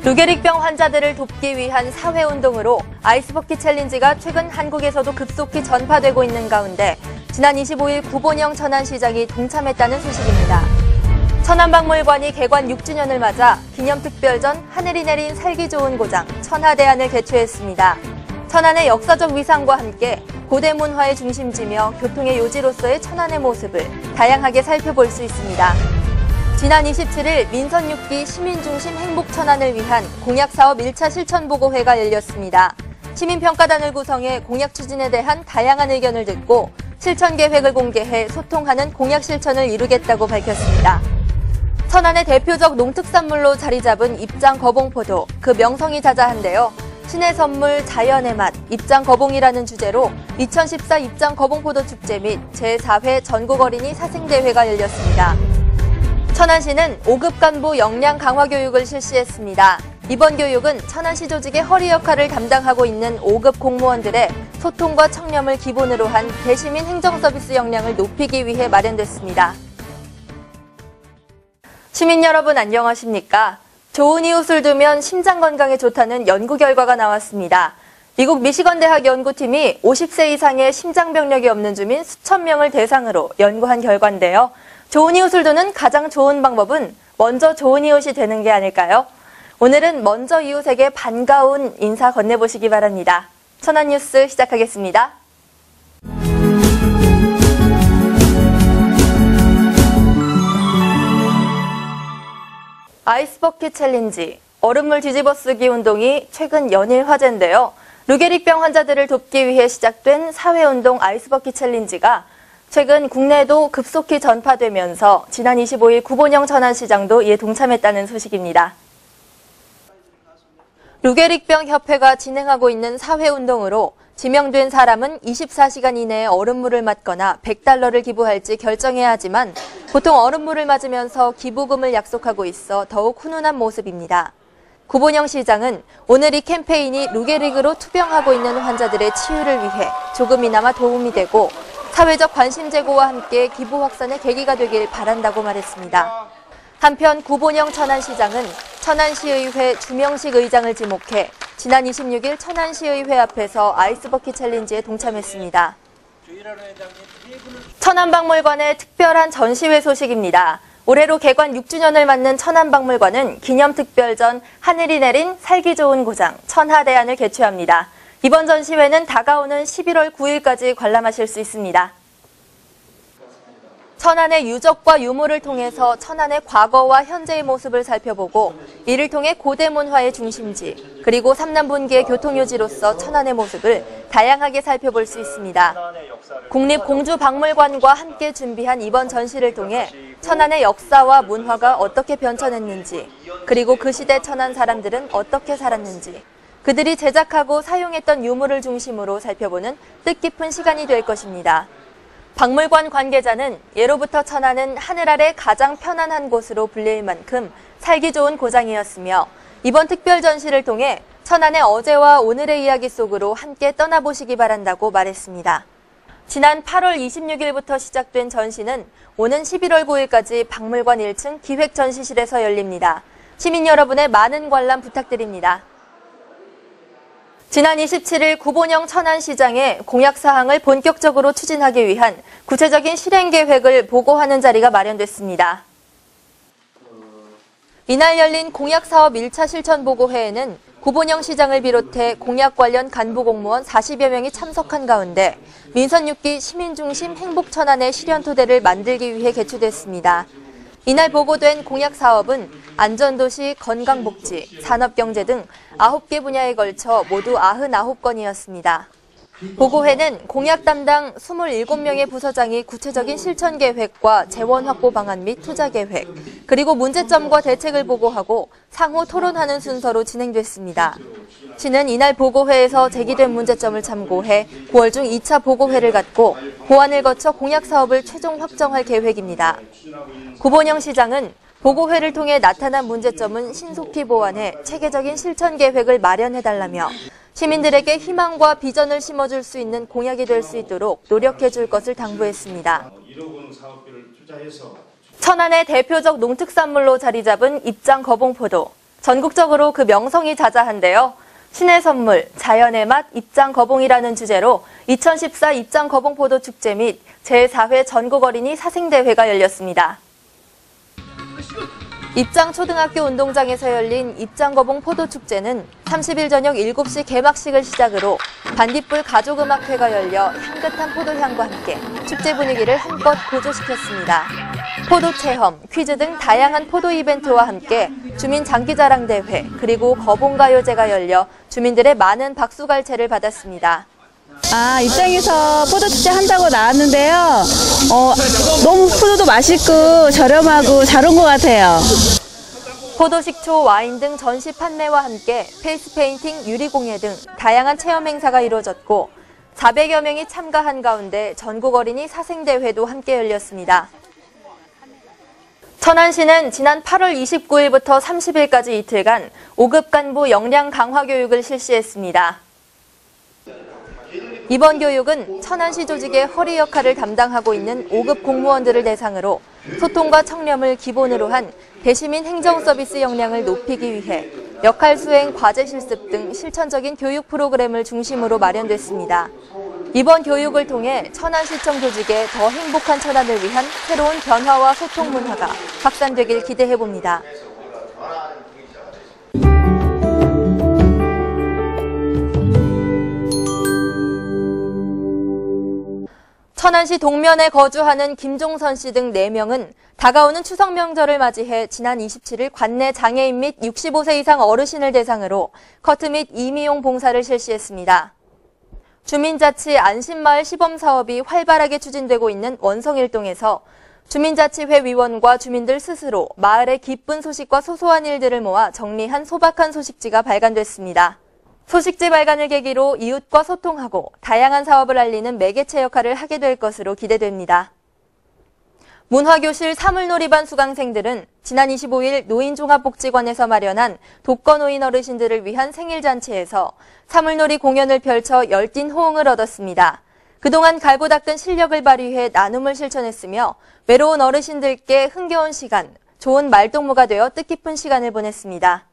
루게릭병 환자들을 돕기 위한 사회운동으로 아이스버킷 챌린지가 최근 한국에서도 급속히 전파되고 있는 가운데 지난 25일 구본영 천안시장이 동참했다는 소식입니다. 천안박물관이 개관 6주년을 맞아 기념특별전 하늘이 내린 살기 좋은 고장 천하대안을 개최했습니다. 천안의 역사적 위상과 함께 고대 문화의 중심지며 교통의 요지로서의 천안의 모습을 다양하게 살펴볼 수 있습니다. 지난 27일 민선 6기 시민중심 행복천안을 위한 공약사업 1차 실천보고회가 열렸습니다. 시민평가단을 구성해 공약 추진에 대한 다양한 의견을 듣고 실천계획을 공개해 소통하는 공약 실천을 이루겠다고 밝혔습니다. 천안의 대표적 농특산물로 자리 잡은 입장거봉포도 그 명성이 자자한데요. 신의 선물 자연의 맛 입장거봉이라는 주제로 2014 입장거봉포도 축제 및 제4회 전국어린이 사생대회가 열렸습니다. 천안시는 5급 간부 역량 강화 교육을 실시했습니다. 이번 교육은 천안시 조직의 허리 역할을 담당하고 있는 5급 공무원들의 소통과 청렴을 기본으로 한 대시민 행정서비스 역량을 높이기 위해 마련됐습니다. 시민 여러분 안녕하십니까? 좋은 이웃을 두면 심장 건강에 좋다는 연구 결과가 나왔습니다. 미국 미시건대학 연구팀이 50세 이상의 심장병력이 없는 주민 수천 명을 대상으로 연구한 결과인데요. 좋은 이웃을 두는 가장 좋은 방법은 먼저 좋은 이웃이 되는 게 아닐까요? 오늘은 먼저 이웃에게 반가운 인사 건네보시기 바랍니다. 천안뉴스 시작하겠습니다. 아이스버킷 챌린지, 얼음물 뒤집어쓰기 운동이 최근 연일 화제인데요. 루게릭병 환자들을 돕기 위해 시작된 사회운동 아이스버킷 챌린지가 최근 국내에도 급속히 전파되면서 지난 25일 구본영 천안시장도 이에 동참했다는 소식입니다. 루게릭병 협회가 진행하고 있는 사회운동으로 지명된 사람은 24시간 이내에 얼음물을 맞거나 $100를 기부할지 결정해야 하지만 보통 얼음물을 맞으면서 기부금을 약속하고 있어 더욱 훈훈한 모습입니다. 구본영 시장은 오늘 이 캠페인이 루게릭으로 투병하고 있는 환자들의 치유를 위해 조금이나마 도움이 되고 사회적 관심 제고와 함께 기부 확산의 계기가 되길 바란다고 말했습니다. 한편 구본영 천안시장은 천안시의회 주명식 의장을 지목해 지난 26일 천안시의회 앞에서 아이스버킷 챌린지에 동참했습니다. 천안박물관의 특별한 전시회 소식입니다. 올해로 개관 6주년을 맞는 천안박물관은 기념특별전 하늘이 내린 살기 좋은 고장 천하대안을 개최합니다. 이번 전시회는 다가오는 11월 9일까지 관람하실 수 있습니다. 천안의 유적과 유물을 통해서 천안의 과거와 현재의 모습을 살펴보고 이를 통해 고대 문화의 중심지 그리고 삼남분기의 교통요지로서 천안의 모습을 다양하게 살펴볼 수 있습니다. 국립공주박물관과 함께 준비한 이번 전시를 통해 천안의 역사와 문화가 어떻게 변천했는지 그리고 그 시대 천안 사람들은 어떻게 살았는지 그들이 제작하고 사용했던 유물을 중심으로 살펴보는 뜻깊은 시간이 될 것입니다. 박물관 관계자는 예로부터 천안은 하늘 아래 가장 편안한 곳으로 불릴 만큼 살기 좋은 고장이었으며 이번 특별 전시를 통해 천안의 어제와 오늘의 이야기 속으로 함께 떠나보시기 바란다고 말했습니다. 지난 8월 26일부터 시작된 전시는 오는 11월 9일까지 박물관 1층 기획전시실에서 열립니다. 시민 여러분의 많은 관람 부탁드립니다. 지난 27일 구본영 천안시장에 공약사항을 본격적으로 추진하기 위한 구체적인 실행계획을 보고하는 자리가 마련됐습니다. 이날 열린 공약사업 1차 실천보고회에는 구본영 시장을 비롯해 공약 관련 간부 공무원 40여 명이 참석한 가운데 민선 6기 시민중심 행복천안의 실현토대를 만들기 위해 개최됐습니다. 이날 보고된 공약사업은 안전도시, 건강복지, 산업경제 등 9개 분야에 걸쳐 모두 99건이었습니다. 보고회는 공약 담당 27명의 부서장이 구체적인 실천 계획과 재원 확보 방안 및 투자 계획, 그리고 문제점과 대책을 보고하고 상호 토론하는 순서로 진행됐습니다. 시는 이날 보고회에서 제기된 문제점을 참고해 9월 중 2차 보고회를 갖고 보완을 거쳐 공약 사업을 최종 확정할 계획입니다. 구본영 시장은 보고회를 통해 나타난 문제점은 신속히 보완해 체계적인 실천 계획을 마련해달라며 시민들에게 희망과 비전을 심어줄 수 있는 공약이 될 수 있도록 노력해줄 것을 당부했습니다. 천안의 대표적 농특산물로 자리 잡은 입장 거봉포도. 전국적으로 그 명성이 자자한데요. 신의 선물, 자연의 맛, 입장 거봉이라는 주제로 2014 입장 거봉포도 축제 및 제4회 전국 어린이 사생대회가 열렸습니다. 입장 초등학교 운동장에서 열린 입장 거봉 포도 축제는 30일 저녁 7시 개막식을 시작으로 반딧불 가족음악회가 열려 향긋한 포도향과 함께 축제 분위기를 한껏 고조시켰습니다. 포도 체험, 퀴즈 등 다양한 포도 이벤트와 함께 주민 장기자랑 대회 그리고 거봉가요제가 열려 주민들의 많은 박수갈채를 받았습니다. 입장에서 포도축제 한다고 나왔는데요. 너무 포도도 맛있고 저렴하고 잘 온 것 같아요. 포도 식초, 와인 등 전시 판매와 함께 페이스 페인팅, 유리공예 등 다양한 체험 행사가 이루어졌고 400여 명이 참가한 가운데 전국 어린이 사생대회도 함께 열렸습니다. 천안시는 지난 8월 29일부터 30일까지 이틀간 5급 간부 역량 강화 교육을 실시했습니다. 이번 교육은 천안시 조직의 허리 역할을 담당하고 있는 5급 공무원들을 대상으로 소통과 청렴을 기본으로 한 대시민 행정 서비스 역량을 높이기 위해 역할 수행, 과제 실습 등 실천적인 교육 프로그램을 중심으로 마련됐습니다. 이번 교육을 통해 천안시청 조직의 더 행복한 천안을 위한 새로운 변화와 소통 문화가 확산되길 기대해봅니다. 천안시 동면에 거주하는 김종선 씨 등 4명은 다가오는 추석 명절을 맞이해 지난 27일 관내 장애인 및 65세 이상 어르신을 대상으로 커트 및 임의용 봉사를 실시했습니다. 주민자치 안심마을 시범사업이 활발하게 추진되고 있는 원성일동에서 주민자치회 위원과 주민들 스스로 마을의 기쁜 소식과 소소한 일들을 모아 정리한 소박한 소식지가 발간됐습니다. 소식지 발간을 계기로 이웃과 소통하고 다양한 사업을 알리는 매개체 역할을 하게 될 것으로 기대됩니다. 문화교실 사물놀이반 수강생들은 지난 25일 노인종합복지관에서 마련한 독거노인 어르신들을 위한 생일잔치에서 사물놀이 공연을 펼쳐 열띤 호응을 얻었습니다. 그동안 갈고 닦은 실력을 발휘해 나눔을 실천했으며 외로운 어르신들께 흥겨운 시간, 좋은 말동무가 되어 뜻깊은 시간을 보냈습니다.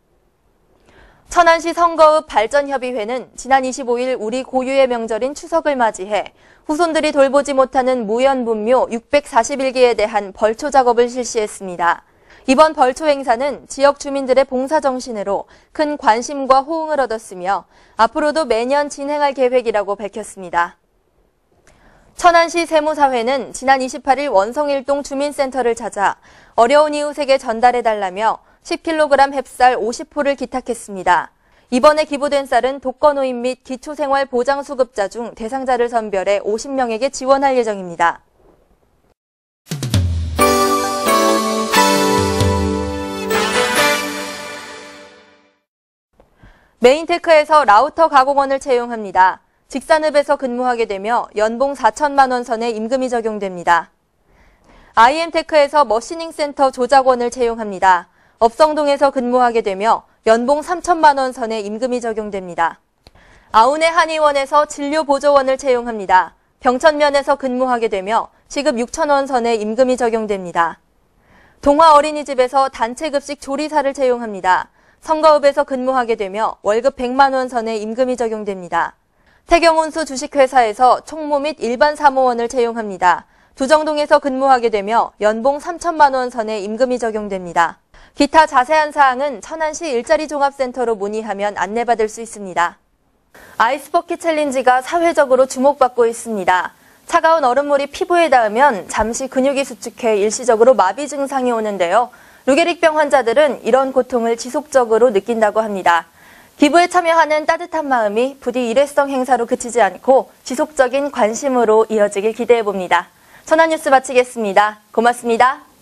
천안시 선거읍 발전협의회는 지난 25일 우리 고유의 명절인 추석을 맞이해 후손들이 돌보지 못하는 무연분묘 641개에 대한 벌초 작업을 실시했습니다. 이번 벌초 행사는 지역 주민들의 봉사정신으로 큰 관심과 호응을 얻었으며 앞으로도 매년 진행할 계획이라고 밝혔습니다. 천안시 세무사회는 지난 28일 원성일동 주민센터를 찾아 어려운 이웃에게 전달해달라며 10kg 햅쌀 50포를 기탁했습니다. 이번에 기부된 쌀은 독거노인 및 기초생활보장수급자 중 대상자를 선별해 50명에게 지원할 예정입니다. 메인테크에서 라우터 가공원을 채용합니다. 직산읍에서 근무하게 되며 연봉 4천만 원 선의 임금이 적용됩니다. IM테크에서 머시닝센터 조작원을 채용합니다. 업성동에서 근무하게 되며 연봉 3천만 원 선의 임금이 적용됩니다. 아우네 한의원에서 진료보조원을 채용합니다. 병천면에서 근무하게 되며 시급 6천 원 선의 임금이 적용됩니다. 동화어린이집에서 단체급식 조리사를 채용합니다. 성가읍에서 근무하게 되며 월급 100만 원 선의 임금이 적용됩니다. 태경운수 주식회사에서 총무 및 일반 사무원을 채용합니다. 두정동에서 근무하게 되며 연봉 3천만 원 선의 임금이 적용됩니다. 기타 자세한 사항은 천안시 일자리 종합센터로 문의하면 안내받을 수 있습니다. 아이스버킷 챌린지가 사회적으로 주목받고 있습니다. 차가운 얼음물이 피부에 닿으면 잠시 근육이 수축해 일시적으로 마비 증상이 오는데요. 루게릭병 환자들은 이런 고통을 지속적으로 느낀다고 합니다. 기부에 참여하는 따뜻한 마음이 부디 일회성 행사로 그치지 않고 지속적인 관심으로 이어지길 기대해봅니다. 천안뉴스 마치겠습니다. 고맙습니다.